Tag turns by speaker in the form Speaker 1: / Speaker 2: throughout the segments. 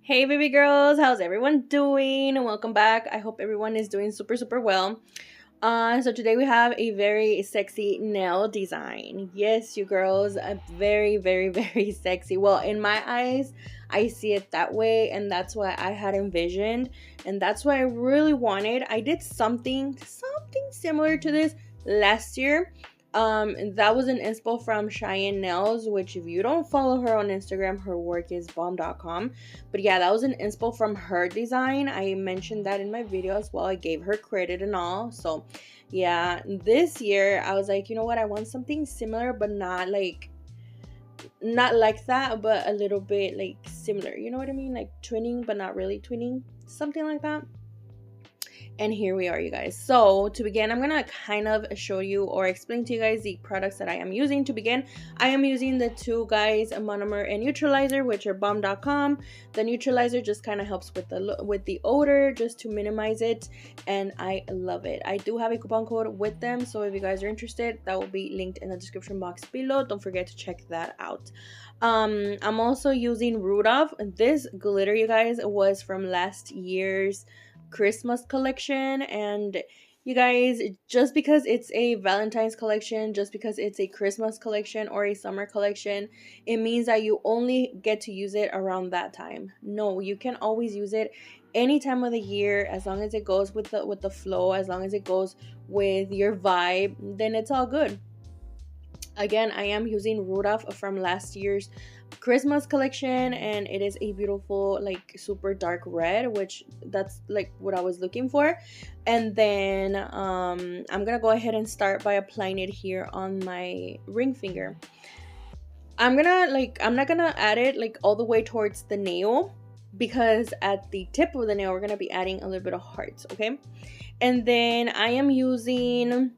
Speaker 1: Hey baby girls, how's everyone doing? Welcome back. I hope everyone is doing super well. So today we have a very sexy nail design. Yes, you girls, a very sexy. Well, in my eyes, I see it that way, and that's why I had envisioned, and that's what I really wanted. I did something similar to this last year. That was an inspo from Cheyenne Nails, which if you don't follow her on Instagram, her work is bomb.com. But yeah, that was an inspo from her design. I mentioned that in my video as well. I gave her credit and all. So yeah, this year I was like, you know what, I want something similar, but not like that, but a little bit like similar. You know what I mean? Like twinning, but not really twinning. Something like that. And here we are, you guys. So to begin, I'm gonna kind of show you or explain to you guys the products that I am using. To begin, I am using the two guys, a monomer and neutralizer, which are bomb.com. The neutralizer just kind of helps with the odor, just to minimize it, and I love it. I do have a coupon code with them, so if you guys are interested, that will be linked in the description box below. Don't forget to check that out. I'm also using Rudolph. This glitter, you guys, was from last year's Christmas collection, and you guys, just because it's a Valentine's collection, just because it's a Christmas collection or a summer collection, it means that you only get to use it around that time. No, you can always use it any time of the year, as long as it goes with the flow, as long as it goes with your vibe, then it's all good. Again, I am using Rudolph from last year's Christmas collection, and it is a beautiful, like, super dark red, which that's like what I was looking for. And then I'm gonna go ahead and start by applying it here on my ring finger. I'm not gonna add it like all the way towards the nail, because at the tip of the nail we're gonna be adding a little bit of hearts. Okay, and then I am using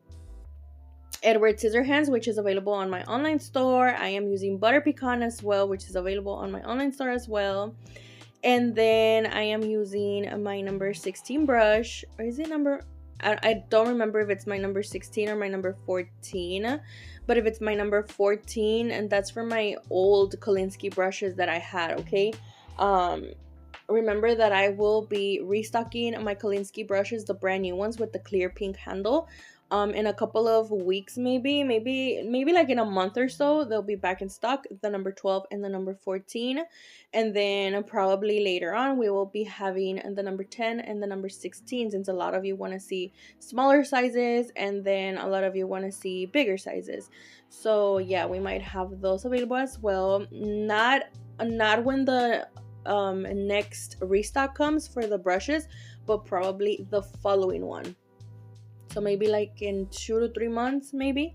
Speaker 1: Edward Scissorhands, which is available on my online store. I am using Butter Pecan as well, which is available on my online store as well. And then I am using my number 16 brush. Or is it number? I don't remember if it's my number 16 or my number 14. But if it's my number 14, and that's for my old Kolinski brushes that I had, okay? Remember that I will be restocking my Kolinski brushes, the brand new ones with the clear pink handle, in a couple of weeks, maybe like in a month or so. They'll be back in stock, the number 12 and the number 14. And then probably later on we will be having the number 10 and the number 16, since a lot of you want to see smaller sizes, and then a lot of you want to see bigger sizes. So yeah, we might have those available as well. Not when the next restock comes for the brushes, but probably the following one. So maybe like in 2 to 3 months, maybe.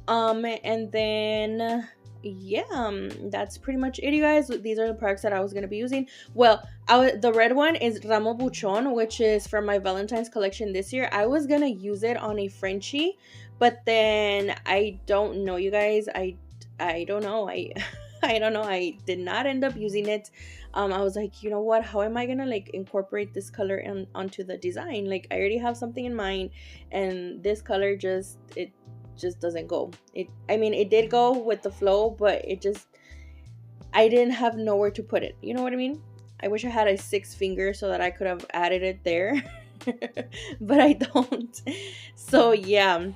Speaker 1: And then yeah, that's pretty much it, you guys. These are the products that I was gonna be using. Well, the red one is Ramo Buchon, which is from my Valentine's collection this year. I was gonna use it on a Frenchie, but then I don't know, you guys. I don't know. I don't know. I did not end up using it. I was like, you know what? How am I gonna like incorporate this color onto the design? Like, I already have something in mind, and this color it just doesn't go. I mean, it did go with the flow, but I didn't have nowhere to put it. You know what I mean? I wish I had a 6 finger so that I could have added it there, but I don't. So yeah,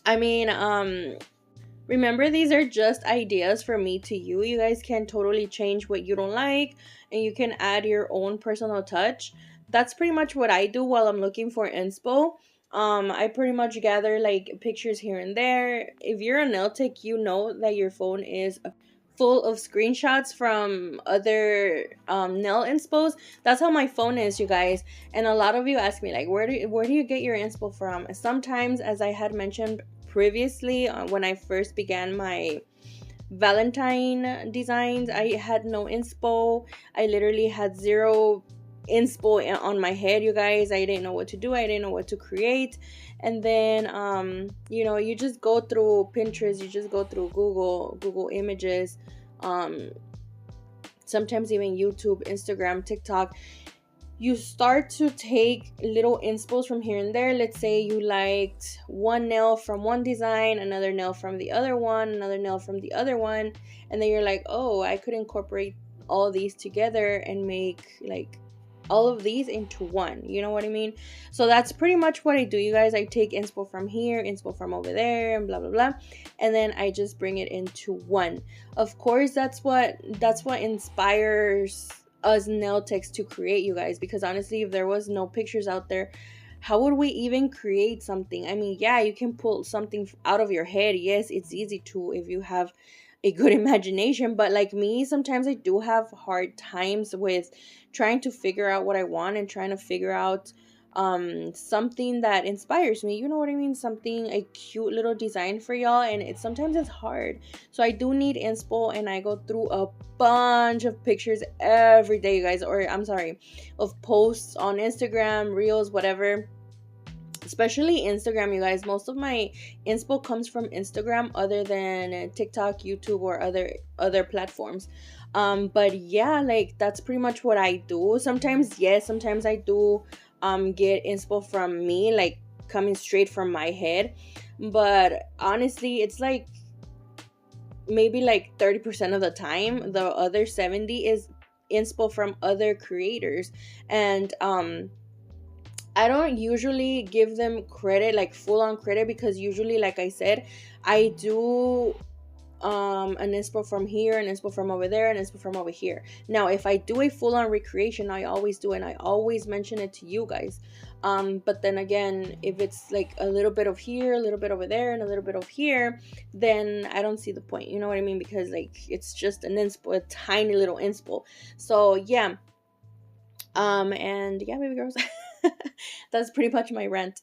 Speaker 1: I mean, remember, these are just ideas from me to you. You guys can totally change what you don't like, and you can add your own personal touch. That's pretty much what I do while I'm looking for inspo. I pretty much gather like pictures here and there. If you're a nail tech, you know that your phone is full of screenshots from other nail inspos. That's how my phone is, you guys. And a lot of you ask me, like, where do you get your inspo from? Sometimes, as I had mentioned previously, when I first began my Valentine designs, I had no inspo. I literally had zero inspo on my head, you guys. I didn't know what to do. I didn't know what to create. And then you just go through Pinterest, you just go through Google Images, sometimes even YouTube, Instagram, TikTok. You start to take little inspos from here and there. Let's say you liked one nail from one design, another nail from the other one, another nail from the other one, and then you're like, oh, I could incorporate all these together and make like all of these into one, you know what I mean? So that's pretty much what I do, you guys. I take inspo from here, inspo from over there, and blah blah blah, and then I just bring it into one. Of course, that's what inspires us nail techs to create, you guys, because honestly, if there was no pictures out there, how would we even create something? I mean, yeah, you can pull something out of your head. Yes, it's easy to if you have a good imagination, but like me, sometimes I do have hard times with trying to figure out what I want and trying to figure out something that inspires me, you know what I mean, something, a cute little design for y'all, and sometimes it's hard. So I do need inspo, and I go through a bunch of pictures every day, you guys, or I'm sorry, of posts on Instagram, reels, whatever. Especially Instagram, you guys. Most of my inspo comes from Instagram, other than TikTok, YouTube, or other platforms. But yeah, like that's pretty much what I do. Sometimes yes, sometimes I do get inspo from me, like coming straight from my head. But honestly, it's like maybe like 30% of the time. The other 70 is inspo from other creators. And I don't usually give them credit, like full on credit, because usually, like I said, I do an inspo from here, an inspo from over there, an inspo from over here. Now, if I do a full on recreation, I always do, and I always mention it to you guys. But then again, if it's like a little bit of here, a little bit over there, and a little bit of here, then I don't see the point. You know what I mean? Because like it's just an inspo, a tiny little inspo. So yeah. And yeah, baby girls. That's pretty much my rant.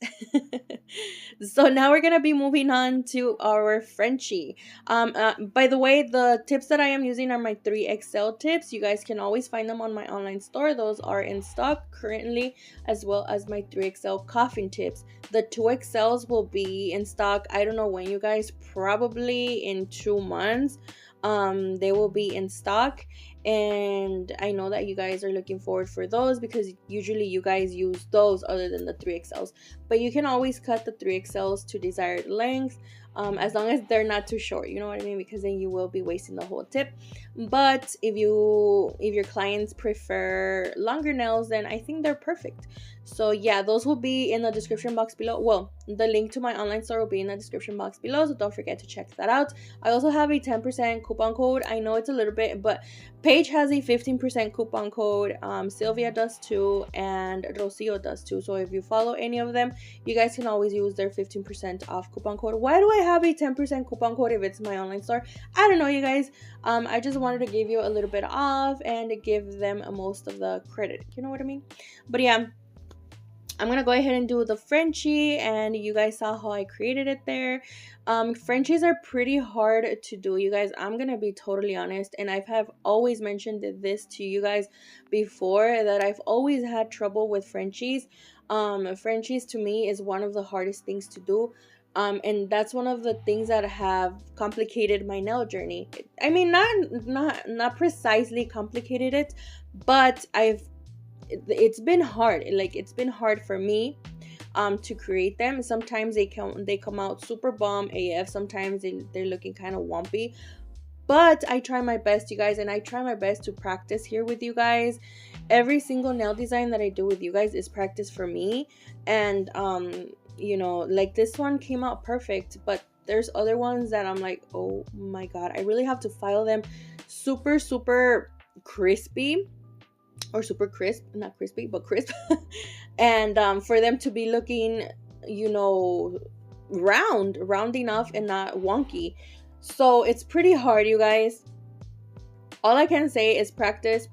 Speaker 1: So now we're gonna be moving on to our Frenchie. By the way, the tips that I am using are my 3XL tips. You guys can always find them on my online store. Those are in stock currently, as well as my 3XL coffin tips. The 2XLs will be in stock, I don't know when, you guys, probably in 2 months. They will be in stock, and I know that you guys are looking forward for those, because usually you guys use those other than the 3XLs. But you can always cut the 3XLs to desired length, as long as they're not too short, you know what I mean, because then you will be wasting the whole tip. But if your clients prefer longer nails, then I think they're perfect. So yeah, those will be in the description box below. Well, the link to my online store will be in the description box below, so don't forget to check that out. I also have a 10% coupon code. I know it's a little bit, but Paige has a 15% coupon code, Sylvia does too, and Rocio does too. So if you follow any of them, you guys can always use their 15% off coupon code. Why do I have a 10% coupon code if it's my online store? I don't know, you guys. I just wanted to give you a little bit off and give them most of the credit, you know what I mean? But yeah, I'm gonna go ahead and do the Frenchie, and you guys saw how I created it there. Frenchies are pretty hard to do, you guys. I'm gonna be totally honest, and have always mentioned this to you guys before, that I've always had trouble with Frenchies. Frenchies to me is one of the hardest things to do. And that's one of the things that have complicated my nail journey. I mean, not precisely complicated it, but it's been hard. Like, it's been hard for me to create them. Sometimes they come out super bomb AF. Sometimes they're looking kind of wumpy, but I try my best, you guys, and I try my best to practice here with you guys. Every single nail design that I do with you guys is practice for me. And you know, like this one came out perfect, but there's other ones that I'm like, oh my god, I really have to file them super crispy, or super crisp, not crispy, but crisp. And for them to be looking, you know, round enough and not wonky. So it's pretty hard, you guys. All I can say is practice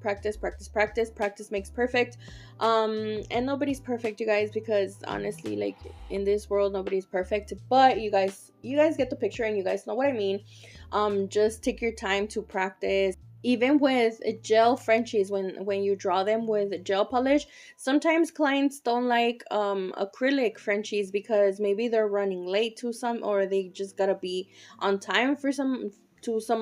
Speaker 1: makes perfect. And nobody's perfect, you guys, because honestly, like, in this world, nobody's perfect. But you guys get the picture, and you guys know what I mean. Just take your time to practice. Even with gel Frenchies, when you draw them with gel polish, sometimes clients don't like acrylic Frenchies because maybe they're running late to some, or they just gotta be on time for some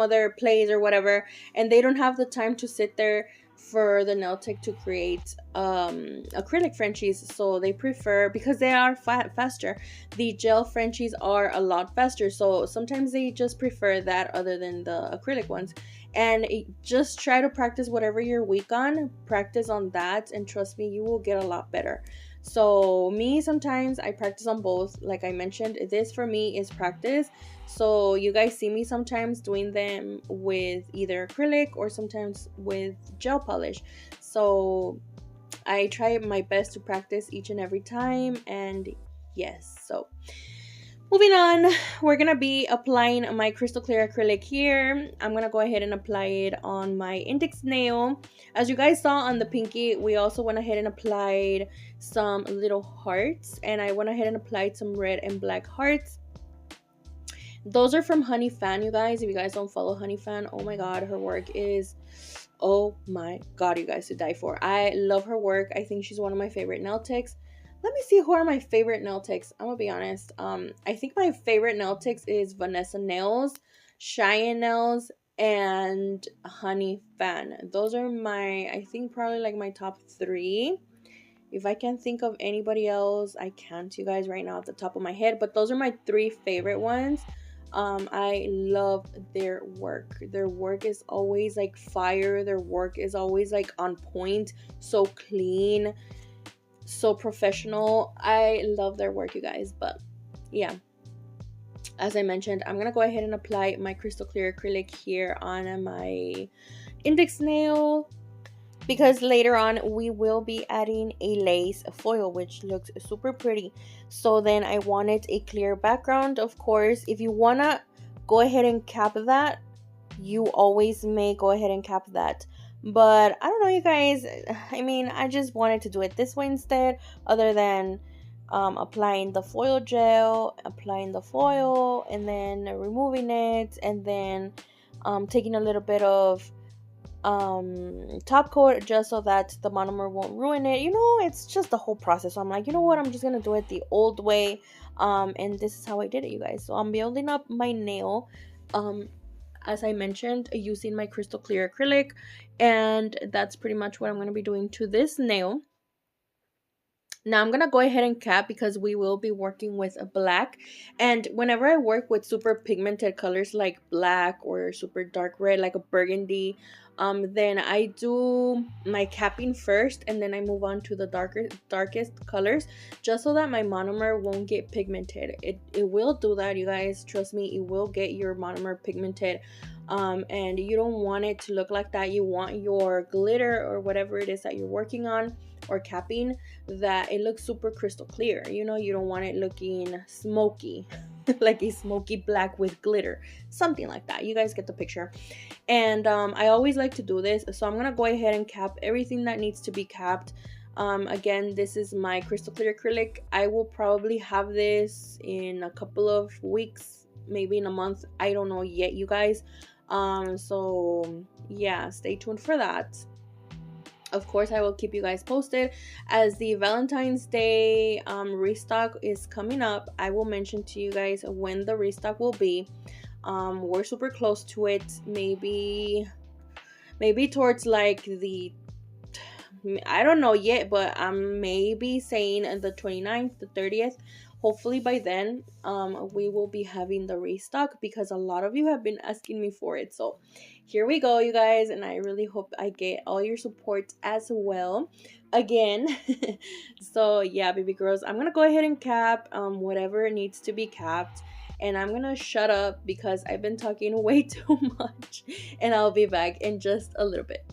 Speaker 1: other place or whatever, and they don't have the time to sit there for the nail tech to create acrylic Frenchies. So they prefer, because they are faster, the gel Frenchies are a lot faster, so sometimes they just prefer that other than the acrylic ones. And just try to practice whatever you're weak on, practice on that, and trust me, you will get a lot better. So me, sometimes I practice on both. Like I mentioned, this for me is practice. So you guys see me sometimes doing them with either acrylic or sometimes with gel polish. So I try my best to practice each and every time. And yes, so moving on, we're gonna be applying my crystal clear acrylic here. I'm gonna go ahead and apply it on my index nail. As you guys saw on the pinky, we also went ahead and applied some little hearts, and I went ahead and applied some red and black hearts. Those are from Honey Fan, you guys. If you guys don't follow Honey Fan, oh my god, her work is, oh my god, you guys, to die for. I love her work. I think she's one of my favorite nail techs. Let me see who are my favorite nail techs. I'm gonna be honest. I think my favorite nail techs is Vanessa Nails, Cheyenne Nails, and Honey Fan. Those are my, I think, probably like my top 3. If I can think of anybody else, I can't, you guys, right now at the top of my head. But those are my 3 favorite ones. I love their work. Their work is always like fire. Their work is always like on point, so clean, so professional. I love their work, you guys. But yeah, as I mentioned, I'm gonna go ahead and apply my crystal clear acrylic here on my index nail, because later on we will be adding a lace foil, which looks super pretty. So then I wanted a clear background. Of course, if you wanna go ahead and cap that, you always may go ahead and cap that. But I don't know, you guys, I mean, I just wanted to do it this way instead, other than applying the foil gel, applying the foil, and then removing it, and then taking a little bit of top coat just so that the monomer won't ruin it. You know, it's just the whole process. So I'm like, you know what, I'm just gonna do it the old way. And this is how I did it, you guys. So I'm building up my nail, as I mentioned, using my crystal clear acrylic, and that's pretty much what I'm going to be doing to this nail. Now I'm gonna go ahead and cap, because we will be working with a black, and whenever I work with super pigmented colors like black or super dark red like a burgundy, then I do my capping first, and then I move on to the darkest colors, just so that my monomer won't get pigmented. It will do that, you guys, trust me, it will get your monomer pigmented. And you don't want it to look like that. You want your glitter or whatever it is that you're working on or capping, that it looks super crystal clear. You know, you don't want it looking smoky like a smoky black with glitter, something like that. You guys get the picture. And I always like to do this, so I'm gonna go ahead and cap everything that needs to be capped. Again, this is my crystal clear acrylic. I will probably have this in a couple of weeks, maybe in a month, I don't know yet, you guys. So yeah, stay tuned for that. Of course, I will keep you guys posted as the Valentine's Day restock is coming up. I will mention to you guys when the restock will be. We're super close to it. Maybe towards like the, I don't know yet, but I'm maybe saying the 29th, the 30th. Hopefully by then we will be having the restock, because a lot of you have been asking me for it. So here we go, you guys, and I really hope I get all your support as well again. So yeah, baby girls, I'm gonna go ahead and cap whatever needs to be capped, and I'm gonna shut up because I've been talking way too much, and I'll be back in just a little bit.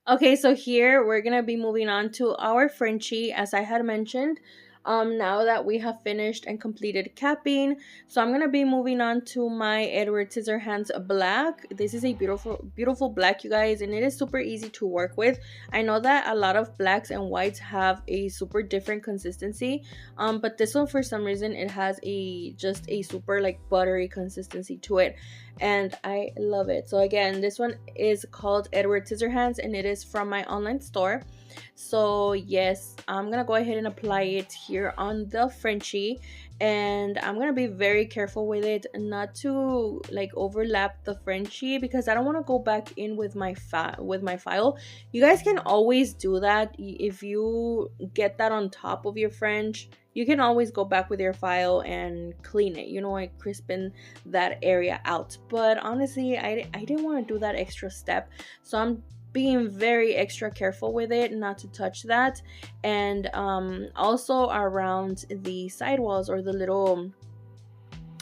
Speaker 1: Okay, so here we're gonna be moving on to our Frenchie, as I had mentioned. Now that we have finished and completed capping, so I'm gonna be moving on to my Edward Scissorhands black. This is a beautiful, beautiful black, you guys, and it is super easy to work with. I know that a lot of blacks and whites have a super different consistency, but this one for some reason it has a just a super like buttery consistency to it, and I love it. So again, this one is called Edward Scissorhands, and it is from my online store. So yes, I'm gonna go ahead and apply it here on the Frenchie, and I'm gonna be very careful with it not to like overlap the Frenchie, because I don't want to go back in with my file. You guys can always do that. If you get that on top of your French, you can always go back with your file and clean it, you know, like crispen that area out. But honestly, I didn't want to do that extra step, so I'm being very extra careful with it not to touch that. And also around the sidewalls, or the little,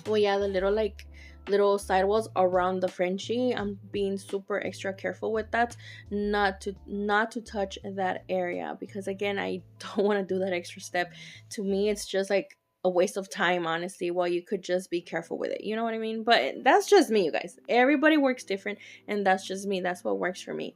Speaker 1: well, yeah, the little like little sidewalls around the Frenchie, I'm being super extra careful with that, not to touch that area, because again, I don't want to do that extra step. To me, it's just like a waste of time, honestly, while you could just be careful with it, you know what I mean? But that's just me, you guys. Everybody works different, and that's just me. That's what works for me.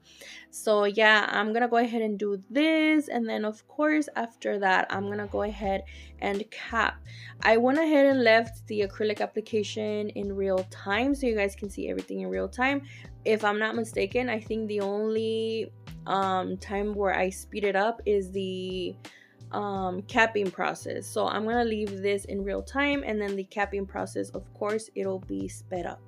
Speaker 1: So yeah, I'm gonna go ahead and do this, and then of course after that I'm gonna go ahead and cap. I went ahead and left the acrylic application in real time, so you guys can see everything in real time. If I'm not mistaken, I think the only time where I speed it up is the capping process. So I'm gonna leave this in real time, and then the capping process, of course, it'll be sped up.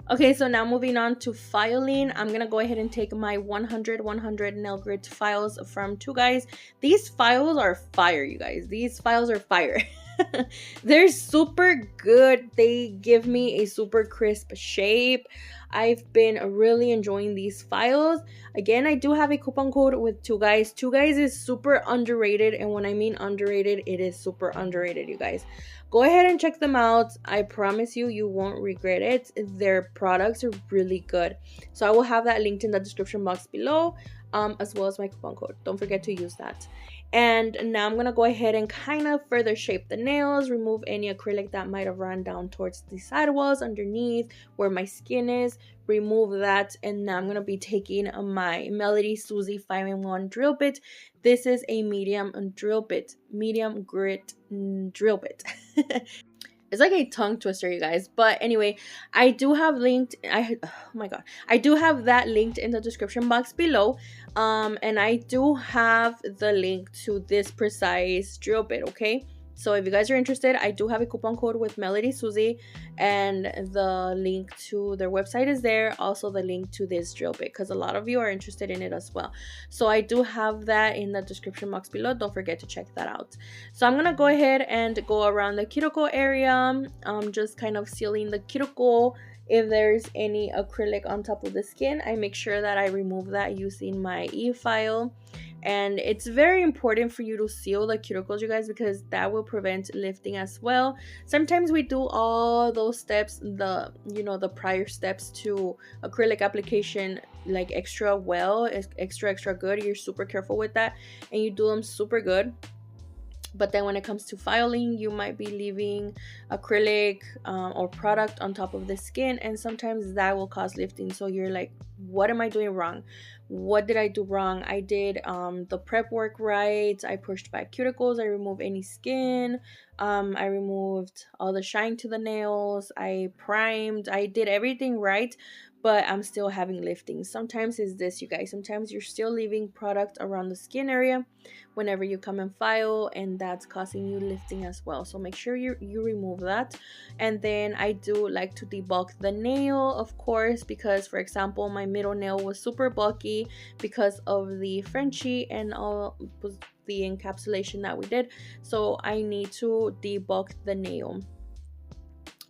Speaker 1: Okay, so now moving on to filing, I'm gonna go ahead and take my 100 nail grit files from Two Guys. These files are fire, you guys. These files are fire. They're super good. They give me a super crisp shape. I've been really enjoying these files. Again, I do have a coupon code with Two Guys. Two Guys is super underrated, and when I mean underrated, it is super underrated, you guys. Go ahead and check them out. I promise you, you won't regret it. Their products are really good. So I will have that linked in the description box below, as well as my coupon code. Don't forget to use that. And now I'm gonna go ahead and kind of further shape the nails, remove any acrylic that might have run down towards the sidewalls underneath where my skin is, remove that. And now I'm gonna be taking my Melodysusie 5-in-1 drill bit. This is a medium drill bit, medium grit drill bit. It's like a tongue twister, you guys. But anyway, I do have linked, oh my god, I do have that linked in the description box below. And I do have the link to this precise drill bit, okay? So if you guys are interested, I do have a coupon code with Melodysusie, and the link to their website is there. Also the link to this drill bit, because a lot of you are interested in it as well. So I do have that in the description box below. Don't forget to check that out. So I'm gonna go ahead and go around the cuticle area, just kind of sealing the cuticle. If there's any acrylic on top of the skin, I make sure that I remove that using my e-file. And it's very important for you to seal the cuticles, you guys, because that will prevent lifting as well. Sometimes we do all those steps, the prior steps to acrylic application, like extra well, extra good. You're super careful with that, and you do them super good. But then when it comes to filing, you might be leaving acrylic or product on top of the skin, and sometimes that will cause lifting. So you're like, what am I doing wrong? What did I do wrong? I did the prep work right. I pushed back cuticles. I removed any skin. I removed all the shine to the nails. I primed. I did everything right, but I'm still having lifting. Sometimes it's this, you guys. Sometimes you're still leaving product around the skin area whenever you come and file, and that's causing you lifting as well. So make sure you remove that. And then I do like to debulk the nail, of course, because for example, my middle nail was super bulky because of the Frenchie and all the encapsulation that we did. So I need to debulk the nail.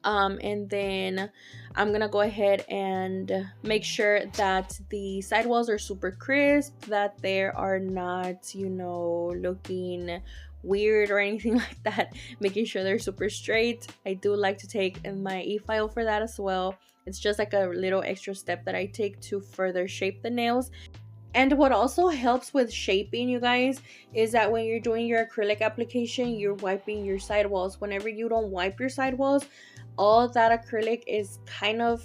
Speaker 1: And then I'm gonna go ahead and make sure that the sidewalls are super crisp, that they are not, looking weird or anything like that, making sure they're super straight. I do like to take my e-file for that as well. It's just like a little extra step that I take to further shape the nails. And what also helps with shaping, you guys, is that when you're doing your acrylic application, you're wiping your sidewalls. Whenever you don't wipe your sidewalls, all that acrylic is kind of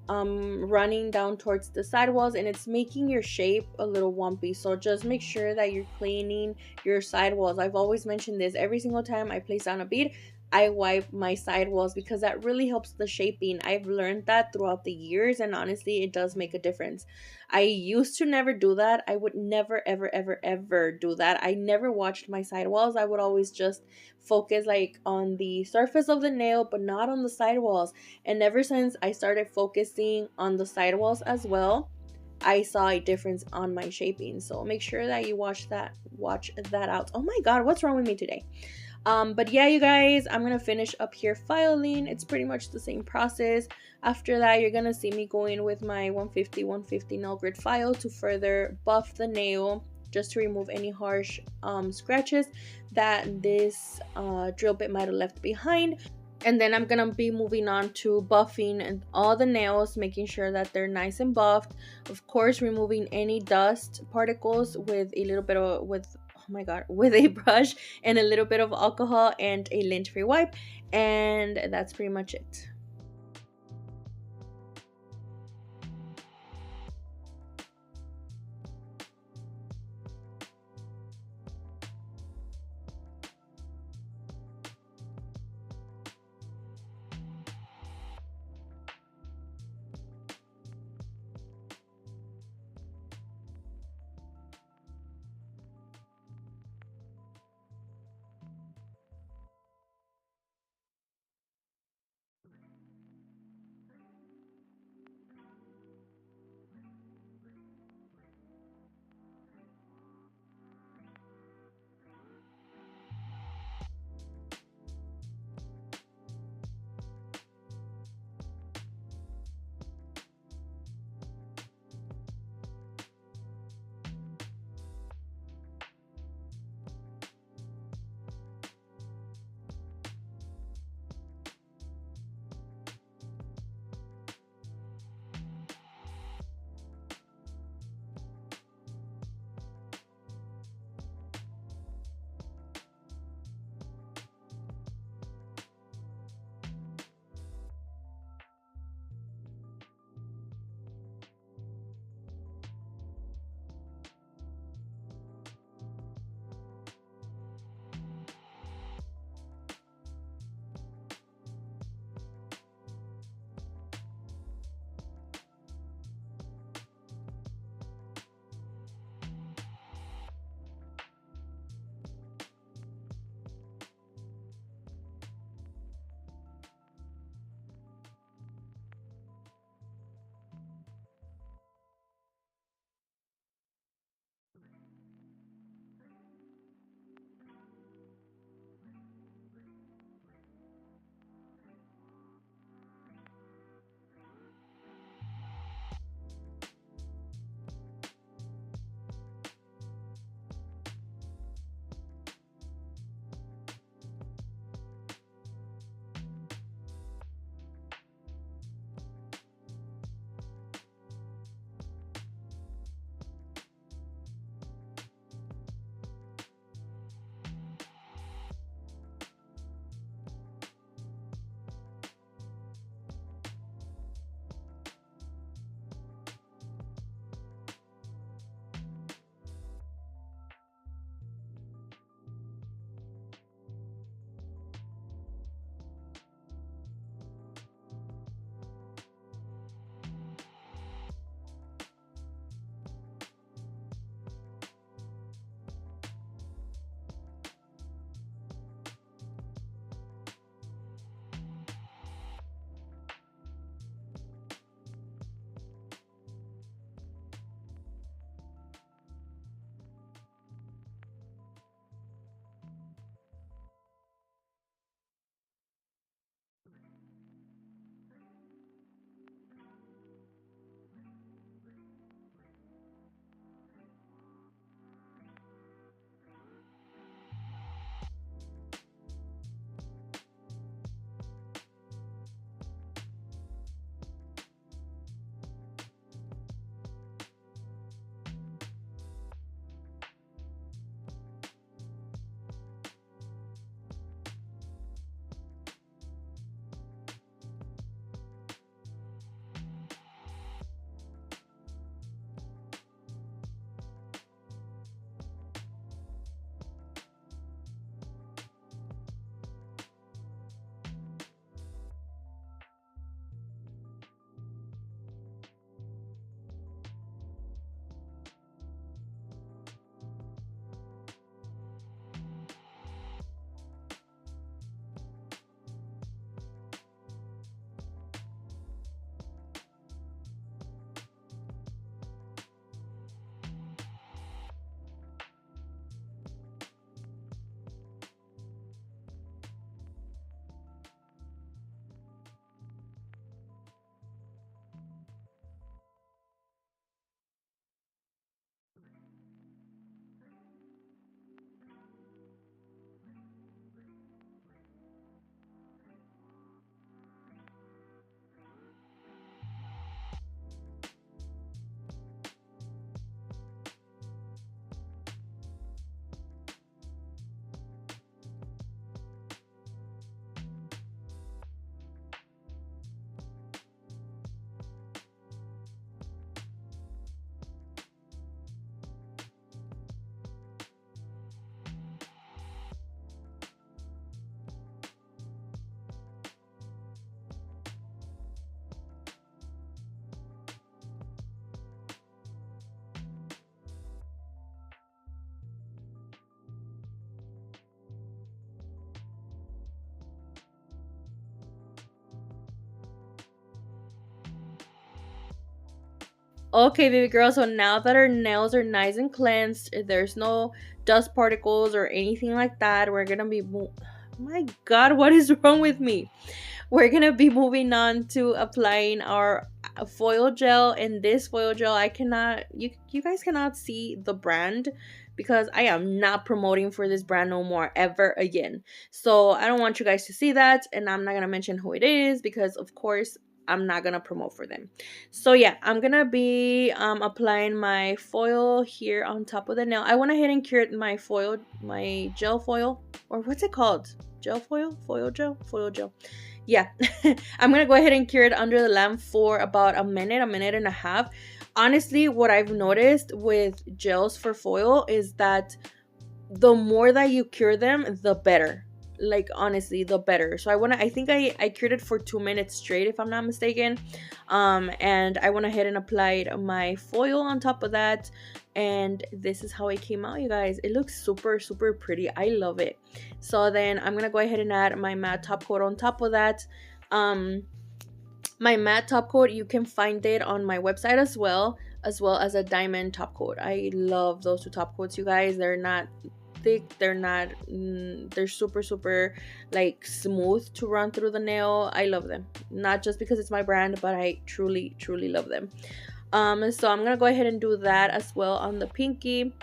Speaker 1: running down towards the sidewalls, and it's making your shape a little wumpy. So just make sure that you're cleaning your sidewalls. I've always mentioned this. Every single time I place down a bead, I wipe my sidewalls, because that really helps the shaping. I've learned that throughout the years, and honestly, it does make a difference. I used to never do that. I would never, ever, ever, ever do that. I never watched my sidewalls. I would always just focus like on the surface of the nail, but not on the sidewalls. And ever since I started focusing on the sidewalls as well, I saw a difference on my shaping. So make sure that you watch that out. Oh my god, what's wrong with me today? But yeah, you guys, I'm gonna finish up here filing. It's pretty much the same process. After that, you're gonna see me going with my 150 nail grit file to further buff the nail, just to remove any harsh scratches that this drill bit might have left behind. And then I'm gonna be moving on to buffing all the nails, making sure that they're nice and buffed. Of course, removing any dust particles with a little bit of oh my god, with a brush and a little bit of alcohol and a lint-free wipe. And that's pretty much it. Okay, baby girl, so now that our nails are nice and cleansed, there's no dust particles or anything like that, we're gonna be my god, what is wrong with me? We're gonna be moving on to applying our foil gel. And this foil gel, I cannot, you guys cannot see the brand because I am not promoting for this brand no more ever again. So I don't want you guys to see that, and I'm not gonna mention who it is because of course I'm not gonna promote for them. So yeah, I'm gonna be applying my foil here on top of the nail. I went ahead and cured my foil, my gel foil, or what's it called? Gel foil? Foil gel? Foil gel. Yeah. I'm gonna go ahead and cure it under the lamp for about a minute and a half. Honestly, what I've noticed with gels for foil is that the more that you cure them, the better. Like honestly, the better. So I think I cured it for 2 minutes straight, if I'm not mistaken. And I went ahead and applied my foil on top of that, and this is how it came out, you guys. It looks super pretty. I love it. So then I'm gonna go ahead and add my matte top coat on top of that. My matte top coat, you can find it on my website as well as a diamond top coat. I love those two top coats, you guys. They're not thick, they're super like smooth to run through the nail. I love them, not just because it's my brand, but I truly love them. So I'm gonna go ahead and do that as well on the pinky.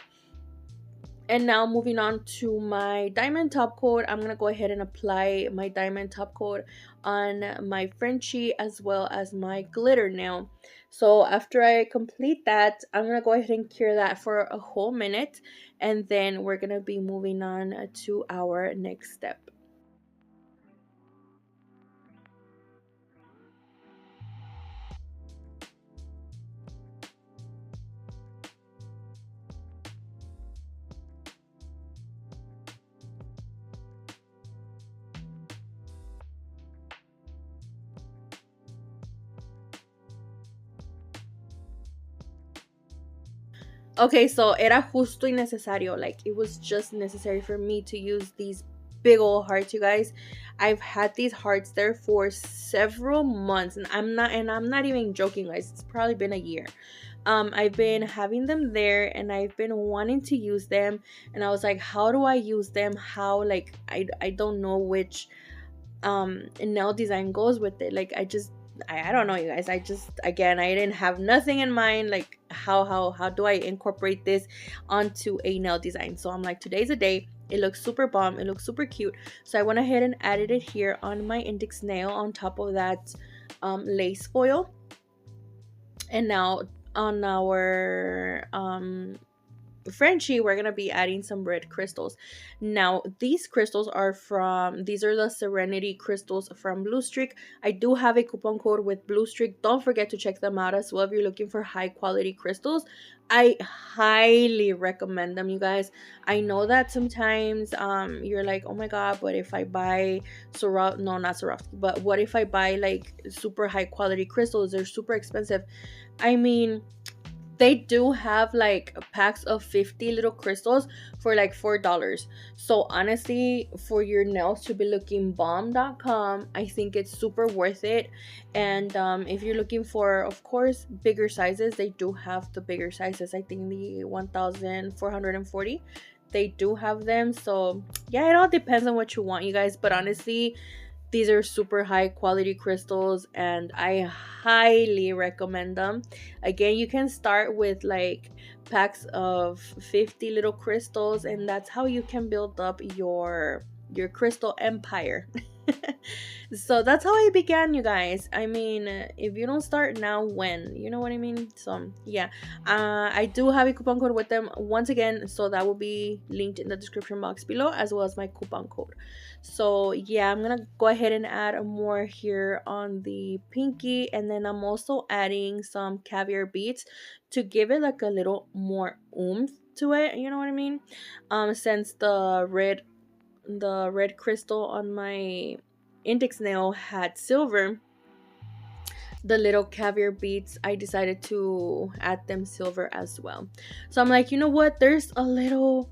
Speaker 1: And now moving on to my diamond top coat, I'm going to go ahead and apply my diamond top coat on my Frenchie as well as my glitter nail. So after I complete that, I'm going to go ahead and cure that for a whole minute, and then we're going to be moving on to our next step. Okay, so era justo y necesario. Like, it was just necessary for me to use these big old hearts, you guys. I've had these hearts there for several months, and I'm not even joking, guys. It's probably been a year. I've been having them there, and I've been wanting to use them, and I was like, how do I use them? How, like, I don't know which nail design goes with it. Like, I don't know, you guys. I didn't have nothing in mind, like how do I incorporate this onto a nail design. So I'm like, today's the day. It looks super bomb, it looks super cute. So I went ahead and added it here on my index nail on top of that lace foil. And now on our Frenchie, we're gonna be adding some red crystals. Now these crystals are these are the Serenity crystals from Bluestreak. I do have a coupon code with Bluestreak. Don't forget to check them out as well if you're looking for high quality crystals. I highly recommend them, you guys. I know that sometimes you're like, oh my god, but if I buy not Swarovski, but what if I buy like super high quality crystals? They're super expensive. I mean, they do have like packs of 50 little crystals for like $4. So honestly, for your nails to be looking bomb.com, I think it's super worth it. And if you're looking for, of course, bigger sizes, they do have the bigger sizes. I think the 1440, they do have them. So yeah, it all depends on what you want, you guys. But honestly, these are super high quality crystals, and I highly recommend them. Again, you can start with like packs of 50 little crystals, and that's how you can build up your crystal empire. So that's how I began, you guys. I mean, if you don't start now, when? You know what I mean? So yeah, I do have a coupon code with them once again, so that will be linked in the description box below, as well as my coupon code. So yeah, I'm gonna go ahead and add more here on the pinky, and then I'm also adding some caviar beads to give it like a little more oomph to it, you know what I mean? Since the red crystal on my index nail had silver, the little caviar beads, I decided to add them silver as well. So I'm like, you know what, there's a little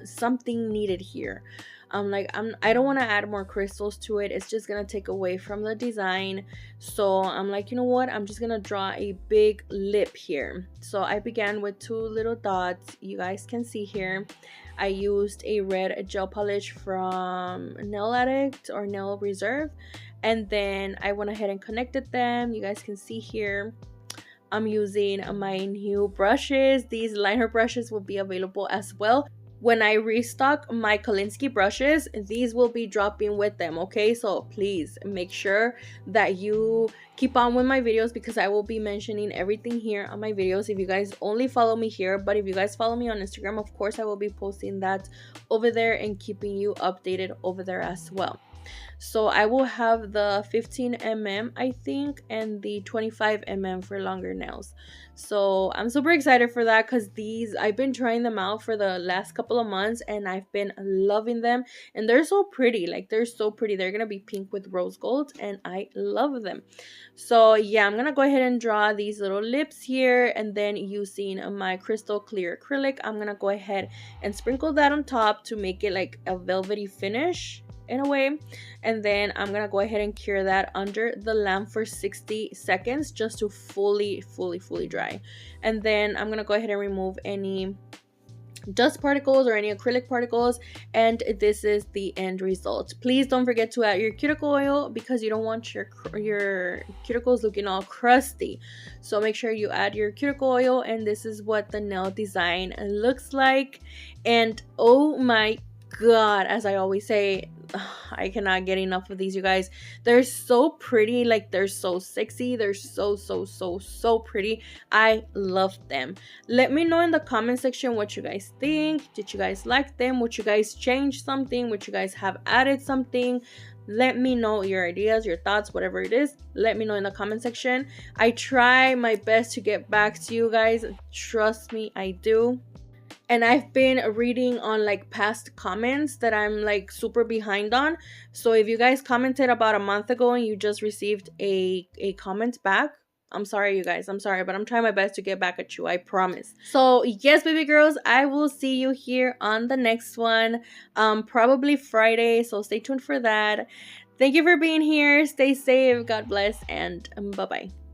Speaker 1: something needed here. I don't want to add more crystals to it. It's just gonna take away from the design. So I'm like, you know what, I'm just gonna draw a big lip here. So I began with 2 little dots. You guys can see here I used a red gel polish from Nail Addict or Nail Reserve, and then I went ahead and connected them. You guys can see here I'm using my new brushes. These liner brushes will be available as well. When I restock my Kolinski brushes, these will be dropping with them, okay? So please make sure that you keep on with my videos, because I will be mentioning everything here on my videos if you guys only follow me here. But if you guys follow me on Instagram, of course I will be posting that over there and keeping you updated over there as well. So I will have the 15mm I think, and the 25mm for longer nails. So I'm super excited for that, because these, I've been trying them out for the last couple of months and I've been loving them, and they're so pretty. Like, they're so pretty. They're gonna be pink with rose gold and I love them. So yeah, I'm gonna go ahead and draw these little lips here, and then using my crystal clear acrylic, I'm gonna go ahead and sprinkle that on top to make it like a velvety finish in a way. And then I'm gonna go ahead and cure that under the lamp for 60 seconds just to fully dry. And then I'm gonna go ahead and remove any dust particles or any acrylic particles, and this is the end result. Please don't forget to add your cuticle oil, because you don't want your cuticles looking all crusty. So make sure you add your cuticle oil, and this is what the nail design looks like. And oh my god, as I always say, I cannot get enough of these, you guys. They're so pretty. Like, they're so sexy. They're so pretty. I love them. Let me know in the comment section what you guys think. Did you guys like them? Would you guys change something? Would you guys have added something? Let me know your ideas, your thoughts, whatever it is. Let me know in the comment section. I try my best to get back to you guys. Trust me, I do. And I've been reading on like past comments that I'm like super behind on. So if you guys commented about a month ago and you just received a comment back, I'm sorry, you guys. I'm sorry, but I'm trying my best to get back at you. I promise. So yes, baby girls, I will see you here on the next one. Probably Friday. So stay tuned for that. Thank you for being here. Stay safe. God bless. And bye-bye.